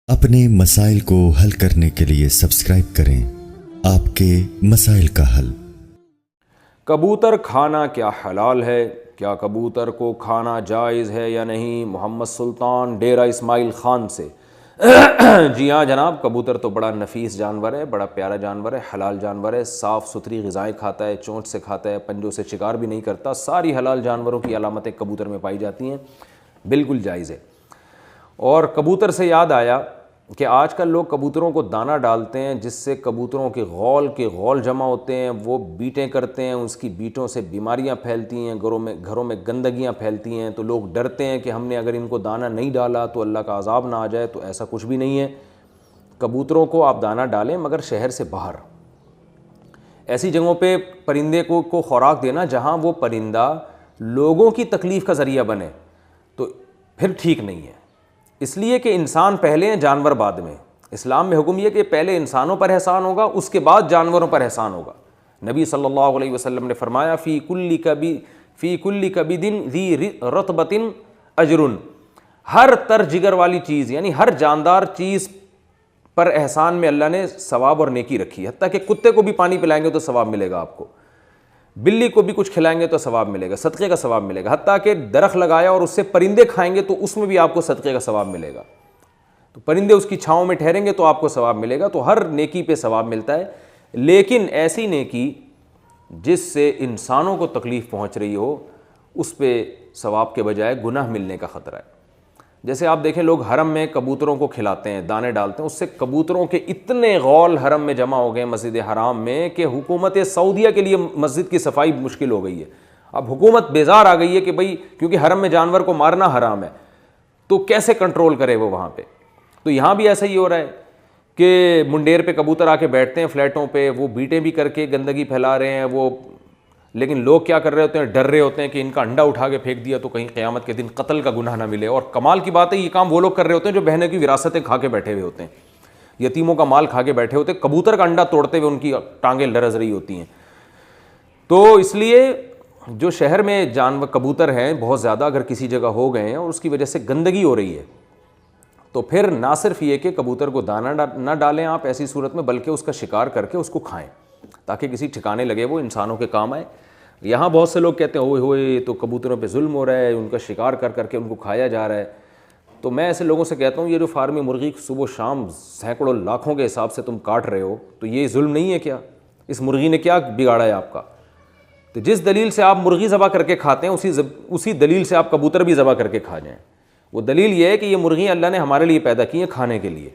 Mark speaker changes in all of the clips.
Speaker 1: اپنے مسائل کو حل کرنے کے لیے سبسکرائب کریں آپ کے مسائل کا حل۔
Speaker 2: کبوتر کھانا کیا حلال ہے؟ کیا کبوتر کو کھانا جائز ہے یا نہیں؟ محمد سلطان ڈیرہ اسماعیل خان سے۔ جی ہاں جناب، کبوتر تو بڑا نفیس جانور ہے، بڑا پیارا جانور ہے، حلال جانور ہے، صاف ستھری غذائیں کھاتا ہے، چونچ سے کھاتا ہے، پنجوں سے شکار بھی نہیں کرتا، ساری حلال جانوروں کی علامتیں کبوتر میں پائی جاتی ہیں، بالکل جائز ہے۔ اور کبوتر سے یاد آیا کہ آج کل لوگ کبوتروں کو دانہ ڈالتے ہیں جس سے کبوتروں کے غول جمع ہوتے ہیں، وہ بیٹیں کرتے ہیں، اس کی بیٹوں سے بیماریاں پھیلتی ہیں، گھروں میں گندگیاں پھیلتی ہیں، تو لوگ ڈرتے ہیں کہ ہم نے اگر ان کو دانہ نہیں ڈالا تو اللہ کا عذاب نہ آ جائے۔ تو ایسا کچھ بھی نہیں ہے، کبوتروں کو آپ دانہ ڈالیں مگر شہر سے باہر، ایسی جگہوں پہ پرندے کو خوراک دینا جہاں وہ پرندہ لوگوں کی تکلیف کا ذریعہ بنے، تو پھر ٹھیک نہیں ہے۔ اس لیے کہ انسان پہلے ہیں، جانور بعد میں۔ اسلام میں حکم یہ کہ پہلے انسانوں پر احسان ہوگا، اس کے بعد جانوروں پر احسان ہوگا۔ نبی صلی اللہ علیہ وسلم نے فرمایا فی کل کبد ذی رطبۃ اجر، ہر تر جگر والی چیز یعنی ہر جاندار چیز پر احسان میں اللہ نے ثواب اور نیکی رکھی ہے، حتیٰ کہ کتے کو بھی پانی پلائیں گے تو ثواب ملے گا آپ کو، بلی کو بھی کچھ کھلائیں گے تو ثواب ملے گا، صدقے کا ثواب ملے گا، حتیٰ کہ درخت لگایا اور اس سے پرندے کھائیں گے تو اس میں بھی آپ کو صدقے کا ثواب ملے گا، تو پرندے اس کی چھاؤں میں ٹھہریں گے تو آپ کو ثواب ملے گا، تو ہر نیکی پہ ثواب ملتا ہے۔ لیکن ایسی نیکی جس سے انسانوں کو تکلیف پہنچ رہی ہو، اس پہ ثواب کے بجائے گناہ ملنے کا خطرہ ہے۔ جیسے آپ دیکھیں لوگ حرم میں کبوتروں کو کھلاتے ہیں، دانے ڈالتے ہیں، اس سے کبوتروں کے اتنے غول حرم میں جمع ہو گئے مسجد حرام میں کہ حکومت سعودیہ کے لیے مسجد کی صفائی مشکل ہو گئی ہے۔ اب حکومت بیزار آ گئی ہے کہ بھئی کیونکہ حرم میں جانور کو مارنا حرام ہے تو کیسے کنٹرول کرے وہ وہاں پہ۔ تو یہاں بھی ایسا ہی ہو رہا ہے کہ منڈیر پہ کبوتر آ کے بیٹھتے ہیں فلیٹوں پہ، وہ بیٹیں بھی کر کے گندگی پھیلا رہے ہیں وہ، لیکن لوگ کیا کر رہے ہوتے ہیں، ڈر رہے ہوتے ہیں کہ ان کا انڈا اٹھا کے پھینک دیا تو کہیں قیامت کے دن قتل کا گناہ نہ ملے۔ اور کمال کی بات ہے یہ کام وہ لوگ کر رہے ہوتے ہیں جو بہنوں کی وراثتیں کھا کے بیٹھے ہوئے ہوتے ہیں، یتیموں کا مال کھا کے بیٹھے ہوتے ہیں، کبوتر کا انڈا توڑتے ہوئے ان کی ٹانگیں لرز رہی ہوتی ہیں۔ تو اس لیے جو شہر میں جانور کبوتر ہیں بہت زیادہ اگر کسی جگہ ہو گئے ہیں اور اس کی وجہ سے گندگی ہو رہی ہے، تو پھر نہ صرف یہ کہ کبوتر کو دانہ نہ ڈالیں آپ ایسی صورت میں، بلکہ اس کا شکار کر کے اس کو کھائیں تاکہ کسی ٹھکانے لگے وہ انسانوں کے کام آئے۔ یہاں بہت سے لوگ کہتے ہیں اوئے ہوئے تو کبوتروں پہ ظلم ہو رہا ہے، ان کا شکار کر کر کے ان کو کھایا جا رہا ہے۔ تو میں ایسے لوگوں سے کہتا ہوں یہ جو فارمی مرغی صبح و شام سینکڑوں لاکھوں کے حساب سے تم کاٹ رہے ہو تو یہ ظلم نہیں ہے کیا؟ اس مرغی نے کیا بگاڑا ہے آپ کا؟ تو جس دلیل سے آپ مرغی ذبح کر کے کھاتے ہیں اسی دلیل سے آپ کبوتر بھی ذبح کر کے کھا جائیں۔ وہ دلیل یہ ہے کہ یہ مرغیاں اللہ نے ہمارے لیے پیدا کی ہیں کھانے کے لیے،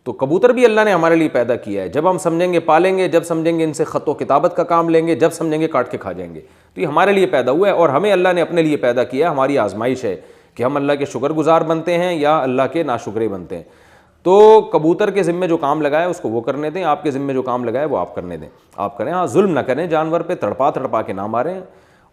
Speaker 2: تو کبوتر بھی اللہ نے ہمارے لیے پیدا کیا ہے، جب ہم سمجھیں گے پالیں گے، جب سمجھیں گے ان سے خط و کتابت کا کام لیں گے، جب سمجھیں گے کاٹ کے کھا جائیں گے، تو یہ ہمارے لیے پیدا ہوا ہے اور ہمیں اللہ نے اپنے لیے پیدا کیا ہے، ہماری آزمائش ہے کہ ہم اللہ کے شکر گزار بنتے ہیں یا اللہ کے ناشکرے بنتے ہیں۔ تو کبوتر کے ذمے جو کام لگایا اس کو وہ کرنے دیں، آپ کے ذمے جو کام لگایا وہ آپ کرنے دیں، آپ کریں۔ ہاں ظلم نہ کریں، جانور پہ تڑپا کے نہ ماریں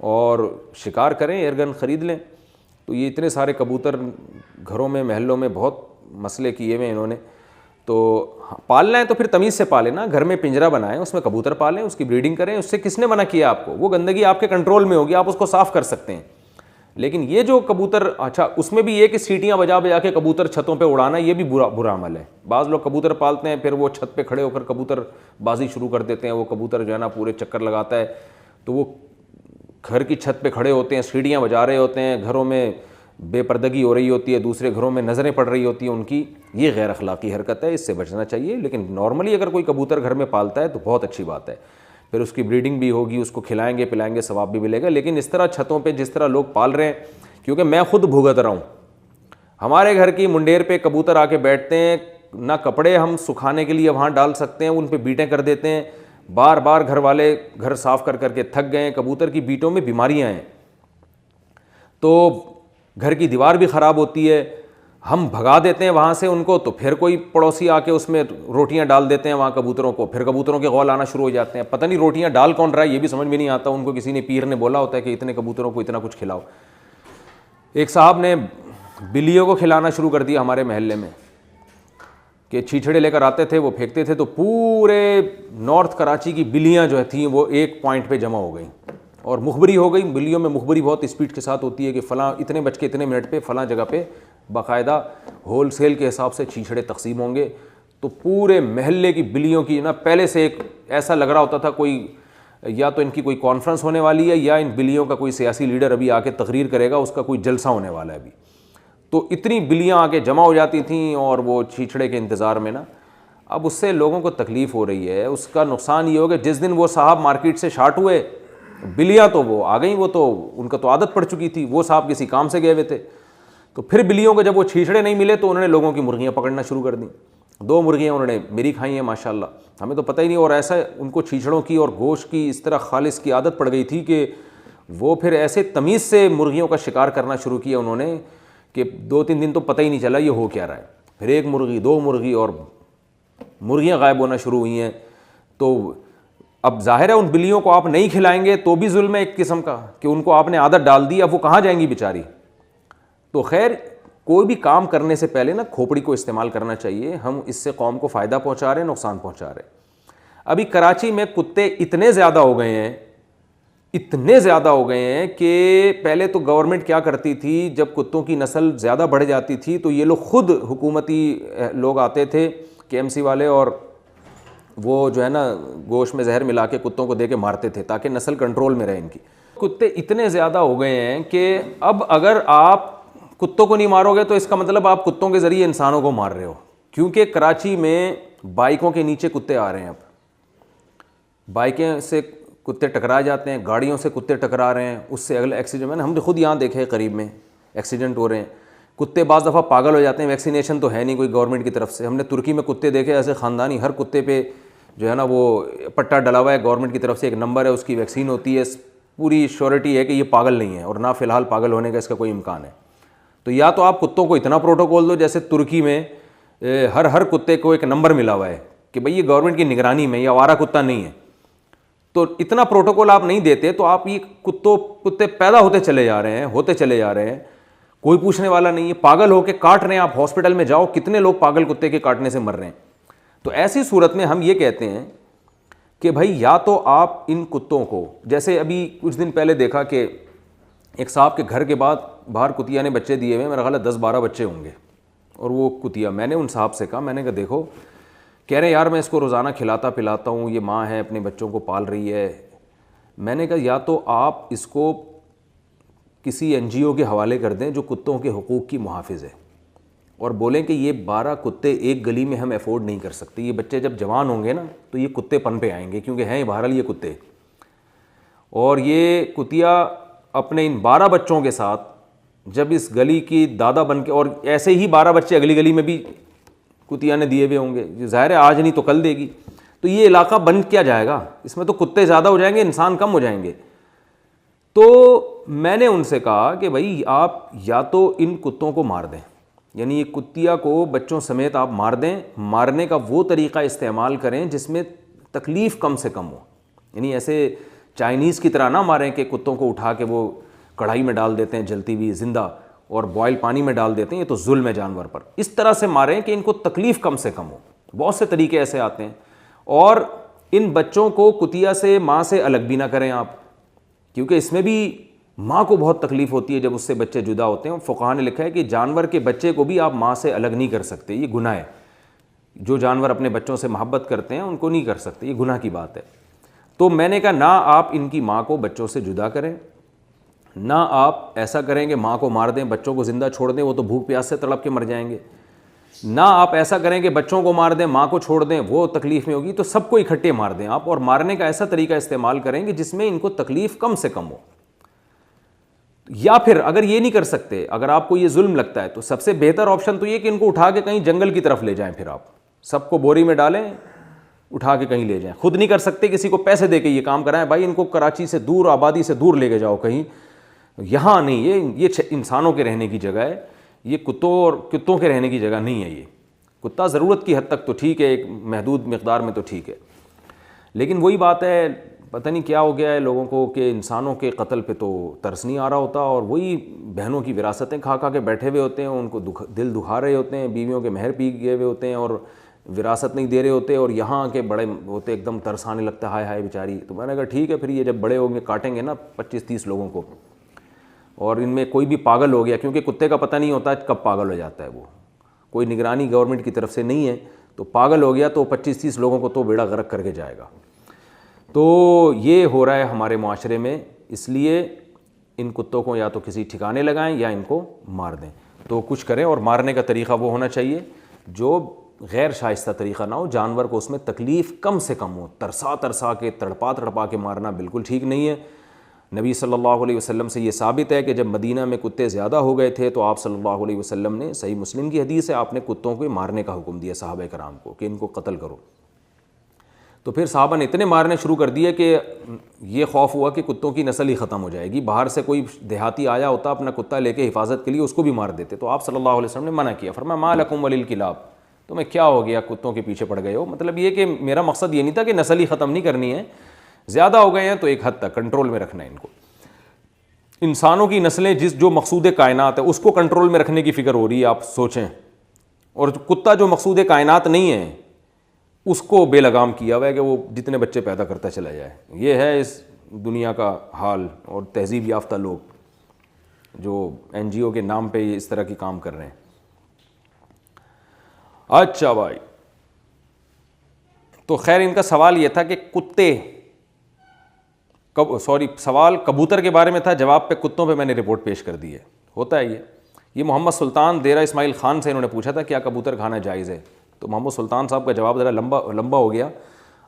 Speaker 2: اور شکار کریں، ایئرگن خرید لیں۔ تو یہ اتنے سارے کبوتر گھروں میں محلوں میں بہت مسئلے کیے ہوئے انہوں نے، تو پالنا ہے تو پھر تمیز سے پالیں نا، گھر میں پنجرا بنائیں، اس میں کبوتر پالیں، اس کی بریڈنگ کریں، اس سے کس نے منع کیا آپ کو؟ وہ گندگی آپ کے کنٹرول میں ہوگی، آپ اس کو صاف کر سکتے ہیں۔ لیکن یہ جو کبوتر، اچھا اس میں بھی یہ کہ سیٹیاں بجا کے کبوتر چھتوں پہ اڑانا، یہ بھی برا عمل ہے۔ بعض لوگ کبوتر پالتے ہیں پھر وہ چھت پہ کھڑے ہو کر کبوتر بازی شروع کر دیتے ہیں، وہ کبوتر جو ہے نا پورے چکر لگاتا ہے، تو وہ گھر کی چھت پہ کھڑے ہوتے ہیں، سیڑھیاں بجا رہے ہوتے ہیں، گھروں میں بے پردگی ہو رہی ہوتی ہے، دوسرے گھروں میں نظریں پڑ رہی ہوتی ہیں ان کی، یہ غیر اخلاقی حرکت ہے، اس سے بچنا چاہیے۔ لیکن نارملی اگر کوئی کبوتر گھر میں پالتا ہے تو بہت اچھی بات ہے، پھر اس کی بریڈنگ بھی ہوگی، اس کو کھلائیں گے پلائیں گے، ثواب بھی ملے گا۔ لیکن اس طرح چھتوں پہ جس طرح لوگ پال رہے ہیں، کیونکہ میں خود بھگت رہا ہوں، ہمارے گھر کی منڈیر پہ کبوتر آ کے بیٹھتے ہیں، نہ کپڑے ہم سکھانے کے لیے وہاں ڈال سکتے ہیں، ان پہ بیٹیں کر دیتے ہیں، بار بار گھر والے گھر صاف کر کے تھک گئے ہیں، کبوتر کی بیٹوں میں بیماریاں ہیں، تو گھر کی دیوار بھی خراب ہوتی ہے، ہم بھگا دیتے ہیں وہاں سے ان کو، تو پھر کوئی پڑوسی آ کے اس میں روٹیاں ڈال دیتے ہیں وہاں کبوتروں کو، پھر کبوتروں کے غول آنا شروع ہو جاتے ہیں، پتہ نہیں روٹیاں ڈال کون رہا ہے یہ بھی سمجھ میں نہیں آتا، ان کو کسی نے پیر نے بولا ہوتا ہے کہ اتنے کبوتروں کو اتنا کچھ کھلاؤ۔ ایک صاحب نے بلیوں کو کھلانا شروع کر دیا ہمارے محلے میں، کہ چھیچھڑے لے کر آتے تھے وہ پھینکتے تھے، تو پورے نارتھ کراچی کی بلیاں جو تھیں وہ ایک پوائنٹ پہ جمع ہو گئیں اور مخبری ہو گئی۔ بلیوں میں مخبری بہت اسپیڈ کے ساتھ ہوتی ہے کہ فلاں اتنے بج کے اتنے منٹ پہ فلاں جگہ پہ باقاعدہ ہول سیل کے حساب سے چھیچھڑے تقسیم ہوں گے تو پورے محلے کی بلیوں کی نا پہلے سے ایک ایسا لگ رہا ہوتا تھا کوئی یا تو ان کی کوئی کانفرنس ہونے والی ہے یا ان بلیوں کا کوئی سیاسی لیڈر ابھی آ کے تقریر کرے گا, اس کا کوئی جلسہ ہونے والا ہے ابھی. تو اتنی بلیاں آ کے جمع ہو جاتی تھیں اور وہ چھیچھڑے کے انتظار میں نا. اب اس سے لوگوں کو تکلیف ہو رہی ہے. اس کا نقصان یہ ہوگا جس دن وہ صاحب مارکیٹ سے شارٹ ہوئے بلیاں تو وہ آ گئیں, وہ تو ان کا تو عادت پڑ چکی تھی, وہ صاحب کسی کام سے گئے ہوئے تھے. تو پھر بلیوں کو جب وہ چھیچڑے نہیں ملے تو انہوں نے لوگوں کی مرغیاں پکڑنا شروع کر دیں. 2 مرغیاں انہوں نے میری کھائی ہیں ماشاءاللہ, ہمیں تو پتہ ہی نہیں. اور ایسا ان کو چھیچڑوں کی اور گوشت کی اس طرح خالص کی عادت پڑ گئی تھی کہ وہ پھر ایسے تمیز سے مرغیوں کا شکار کرنا شروع کیا انہوں نے کہ 2-3 دن تو پتہ ہی نہیں چلا یہ ہو کیا رہا ہے. پھر 1 مرغی 2 مرغی اور مرغیاں غائب ہونا شروع ہوئی ہیں. تو اب ظاہر ہے ان بلیوں کو آپ نہیں کھلائیں گے تو بھی ظلم ہے ایک قسم کا کہ ان کو آپ نے عادت ڈال دی, اب وہ کہاں جائیں گی بیچاری. تو خیر کوئی بھی کام کرنے سے پہلے نا کھوپڑی کو استعمال کرنا چاہیے. ہم اس سے قوم کو فائدہ پہنچا رہے ہیں, نقصان پہنچا رہے ہیں. ابھی کراچی میں کتے اتنے زیادہ ہو گئے ہیں کہ پہلے تو گورنمنٹ کیا کرتی تھی, جب کتوں کی نسل زیادہ بڑھ جاتی تھی تو یہ لوگ خود حکومتی لوگ آتے تھے KMC والے اور وہ جو ہے نا گوشت میں زہر ملا کے کتوں کو دے کے مارتے تھے تاکہ نسل کنٹرول میں رہے ان کی. کتے اتنے زیادہ ہو گئے ہیں کہ اب اگر آپ کتوں کو نہیں مارو گے تو اس کا مطلب آپ کتوں کے ذریعے انسانوں کو مار رہے ہو. کیونکہ کراچی میں بائکوں کے نیچے کتے آ رہے ہیں, اب بائکیں سے کتے ٹکرا جاتے ہیں, گاڑیوں سے کتے ٹکرا رہے ہیں, اس سے اگلا ایکسیڈنٹ ہم نے خود یہاں دیکھے قریب میں ایکسیڈنٹ ہو رہے ہیں. کتے بعض دفعہ پاگل ہو جاتے ہیں, ویکسینیشن تو ہے نہیں کوئی گورنمنٹ کی طرف سے. ہم نے ترکی میں کتے دیکھے ایسے خاندانی, ہر کتے پہ جو ہے نا وہ پٹا ڈلا ہوا ہے گورنمنٹ کی طرف سے, ایک نمبر ہے, اس کی ویکسین ہوتی ہے, پوری شیورٹی ہے کہ یہ پاگل نہیں ہے اور نہ فی الحال پاگل ہونے کا اس کا کوئی امکان ہے. تو یا تو آپ کتوں کو اتنا پروٹوکول دو جیسے ترکی میں ہر کتے کو ایک نمبر ملا ہوا ہے کہ بھئی یہ گورنمنٹ کی نگرانی میں, یہ آوارہ کتا نہیں ہے. تو اتنا پروٹوکول آپ نہیں دیتے تو آپ یہ کتے پیدا ہوتے چلے جا رہے ہیں, کوئی پوچھنے والا نہیں ہے. پاگل ہو کے کاٹ رہے ہیں, آپ ہاسپٹل میں جاؤ کتنے لوگ پاگل کتے کے کاٹنے سے مر رہے ہیں. تو ایسی صورت میں ہم یہ کہتے ہیں کہ بھائی یا تو آپ ان کتوں کو, جیسے ابھی کچھ دن پہلے دیکھا کہ ایک صاحب کے گھر کے بعد باہر کتیا نے بچے دیے ہوئے, میرا خیال ہے 10-12 بچے ہوں گے. اور وہ کتیا, میں نے ان صاحب سے کہا, میں نے کہا دیکھو, کہہ رہے یار میں اس کو روزانہ کھلاتا پلاتا ہوں, یہ ماں ہے اپنے بچوں کو پال رہی ہے. میں نے کہا یا تو آپ اس کو کسی NGO کے حوالے کر دیں جو کتوں کے حقوق کی محافظ ہے, اور بولیں کہ یہ 12 کتے ایک گلی میں ہم افورڈ نہیں کر سکتے, یہ بچے جب جوان ہوں گے نا تو یہ کتے پن پہ آئیں گے, کیونکہ ہیں بہرحال یہ کتے. اور یہ کتیا اپنے ان 12 بچوں کے ساتھ جب اس گلی کی دادا بن کے, اور ایسے ہی 12 بچے اگلی گلی میں بھی کتیا نے دیے ہوئے ہوں گے, ظاہر ہے آج نہیں تو کل دے گی, تو یہ علاقہ بن کیا جائے گا, اس میں تو کتے زیادہ ہو جائیں گے, انسان کم ہو جائیں گے. تو میں نے ان سے کہا کہ بھائی آپ یا تو ان کتوں کو مار دیں, یعنی یہ کتیا کو بچوں سمیت آپ مار دیں, مارنے کا وہ طریقہ استعمال کریں جس میں تکلیف کم سے کم ہو. یعنی ایسے چائنیز کی طرح نہ ماریں کہ کتوں کو اٹھا کے وہ کڑھائی میں ڈال دیتے ہیں جلتی ہوئی زندہ اور بوائل پانی میں ڈال دیتے ہیں, یہ تو ظلم ہے جانور پر. اس طرح سے ماریں کہ ان کو تکلیف کم سے کم ہو. بہت سے طریقے ایسے آتے ہیں. اور ان بچوں کو کتیا سے ماں سے الگ بھی نہ کریں آپ, کیونکہ اس میں بھی ماں کو بہت تکلیف ہوتی ہے جب اس سے بچے جدا ہوتے ہیں. فقہاء نے لکھا ہے کہ جانور کے بچے کو بھی آپ ماں سے الگ نہیں کر سکتے, یہ گناہ ہے. جو جانور اپنے بچوں سے محبت کرتے ہیں ان کو نہیں کر سکتے, یہ گناہ کی بات ہے. تو میں نے کہا نہ آپ ان کی ماں کو بچوں سے جدا کریں, نہ آپ ایسا کریں کہ ماں کو مار دیں بچوں کو زندہ چھوڑ دیں, وہ تو بھوک پیاس سے تڑپ کے مر جائیں گے. نہ آپ ایسا کریں کہ بچوں کو مار دیں ماں کو چھوڑ دیں, وہ تکلیف میں ہوگی. تو سب کو اکٹھے مار دیں آپ, اور مارنے کا ایسا طریقہ استعمال کریں کہ جس میں ان کو تکلیف کم سے کم ہو. یا پھر اگر یہ نہیں کر سکتے, اگر آپ کو یہ ظلم لگتا ہے تو سب سے بہتر آپشن تو یہ کہ ان کو اٹھا کے کہیں جنگل کی طرف لے جائیں. پھر آپ سب کو بوری میں ڈالیں, اٹھا کے کہیں لے جائیں. خود نہیں کر سکتے, کسی کو پیسے دے کے یہ کام کرائیں, بھائی ان کو کراچی سے دور, آبادی سے دور لے کے جاؤ کہیں, یہاں نہیں, یہ انسانوں کے رہنے کی جگہ ہے, یہ کتوں کے رہنے کی جگہ نہیں ہے. یہ کتا ضرورت کی حد تک تو ٹھیک ہے, ایک محدود مقدار میں تو ٹھیک ہے, لیکن وہی بات ہے, پتہ نہیں کیا ہو گیا ہے لوگوں کو کہ انسانوں کے قتل پہ تو ترس نہیں آ رہا ہوتا, اور وہی بہنوں کی وراثتیں کھا کھا کے بیٹھے ہوئے ہوتے ہیں, ان کو دل دکھا رہے ہوتے ہیں, بیویوں کے مہر پی گئے ہوئے ہوتے ہیں اور وراثت نہیں دے رہے ہوتے, اور یہاں کے بڑے ہوتے ایک دم ترس آنے لگتا ہے, ہائے ہائے بیچاری. تو میں نے کہا ٹھیک ہے, پھر یہ جب بڑے ہوں گے کاٹیں گے نا 25-30 لوگوں کو, اور ان میں کوئی بھی پاگل ہو گیا, کیونکہ کتے کا پتہ نہیں ہوتا کب پاگل ہو جاتا ہے وہ, کوئی نگرانی گورنمنٹ کی طرف سے نہیں ہے، تو پاگل ہو گیا تو 25-30 لوگوں کو تو بیڑا غرق کر کے جائے گا۔ تو یہ ہو رہا ہے ہمارے معاشرے میں، اس لیے ان کتوں کو یا تو کسی ٹھکانے لگائیں یا ان کو مار دیں، تو کچھ کریں، اور مارنے کا طریقہ وہ ہونا چاہیے جو غیر شائستہ طریقہ نہ ہو، جانور کو اس میں تکلیف کم سے کم ہو۔ ترسا کے تڑپا کے مارنا بالکل ٹھیک نہیں ہے۔ نبی صلی اللہ علیہ وسلم سے یہ ثابت ہے کہ جب مدینہ میں کتے زیادہ ہو گئے تھے تو آپ صلی اللہ علیہ وسلم نے، صحیح مسلم کی حدیث ہے، آپ نے کتوں کو مارنے کا حکم دیا صحابہ کرام کو کہ ان کو قتل کرو۔ تو پھر صحابہ نے اتنے مارنے شروع کر دیے کہ یہ خوف ہوا کہ کتوں کی نسل ہی ختم ہو جائے گی، باہر سے کوئی دیہاتی آیا ہوتا اپنا کتا لے کے حفاظت کے لیے، اس کو بھی مار دیتے۔ تو آپ صلی اللہ علیہ وسلم نے منع کیا، فرمایا ما لکم وللکلاب، تمہیں کیا ہو گیا، کتوں کے پیچھے پڑ گئے ہو؟ مطلب یہ کہ میرا مقصد یہ نہیں تھا کہ نسل ہی ختم نہیں کرنی ہے، زیادہ ہو گئے ہیں تو ایک حد تک کنٹرول میں رکھنا ہے ان کو۔ انسانوں کی نسلیں جو مقصود کائنات ہے اس کو کنٹرول میں رکھنے کی فکر ہو رہی ہے، آپ سوچیں، اور کتا جو مقصود کائنات نہیں ہے اس کو بے لگام کیا ہوا ہے کہ وہ جتنے بچے پیدا کرتا چلا جائے۔ یہ ہے اس دنیا کا حال، اور تہذیب یافتہ لوگ جو NGO کے نام پہ اس طرح کی کام کر رہے ہیں۔ اچھا بھائی، تو خیر ان کا سوال یہ تھا کہ سوال کبوتر کے بارے میں تھا، جواب پہ کتوں پہ میں نے رپورٹ پیش کر دی ہے۔ ہوتا ہے یہ محمد سلطان ڈیرہ اسماعیل خان سے انہوں نے پوچھا تھا کیا کبوتر کھانا جائز ہے، تو محمد سلطان صاحب کا جواب ذرا لمبا ہو گیا۔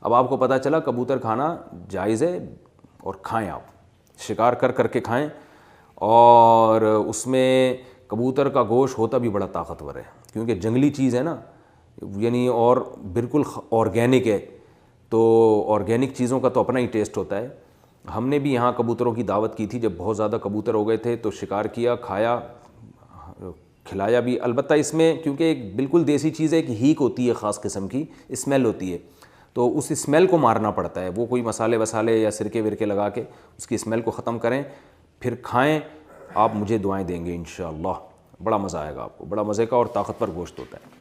Speaker 2: اب آپ کو پتہ چلا کبوتر کھانا جائز ہے، اور کھائیں، آپ شکار کر کے کھائیں، اور اس میں کبوتر کا گوشت ہوتا بھی بڑا طاقتور ہے کیونکہ جنگلی چیز ہے نا، یعنی اور بالکل آرگینک ہے، تو آرگینک چیزوں کا تو اپنا ہی ٹیسٹ ہوتا ہے۔ ہم نے بھی یہاں کبوتروں کی دعوت کی تھی جب بہت زیادہ کبوتر ہو گئے تھے، تو شکار کیا، کھایا، کھلایا بھی۔ البتہ اس میں کیونکہ ایک بالکل دیسی چیز ہے، ایک ہیک ہوتی ہے خاص قسم کی، اسمیل ہوتی ہے، تو اس اسمیل کو مارنا پڑتا ہے۔ وہ کوئی مسالے وسالے یا سرکے ورکے لگا کے اس کی اسمیل کو ختم کریں، پھر کھائیں۔ آپ مجھے دعائیں دیں گے انشاءاللہ، بڑا مزہ آئے گا آپ کو، بڑا مزے کا اور طاقتور گوشت ہوتا ہے۔